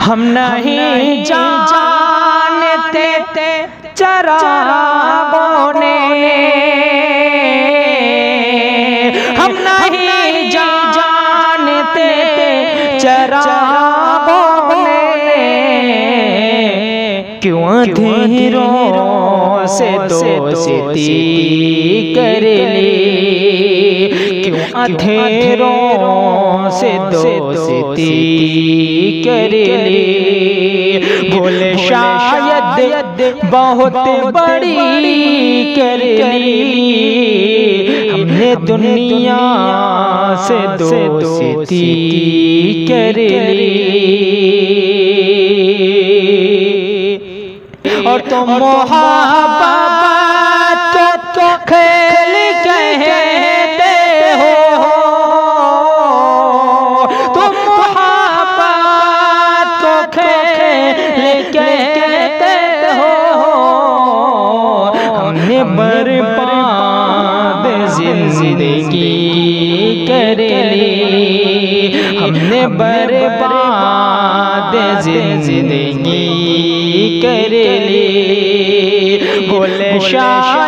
हम नहीं जानते चरागों ने, हम नहीं जानते चरागों ने, क्यों अंधेरों से दोस्ती कर ली, क्यों अंधेरों से दोस्ती कर ली। बोले शायद बहुत बड़ी कर ली, हमने दुनिया से दोस्ती कर ली। और तुम मोहब्बत को खेल कहते हो, तुम मोहब्बत को खेल कहते हो। हमने बर्बाद जिंदगी कर ली, हमने बर्बाद जिंदगी कर ली। बोले शाह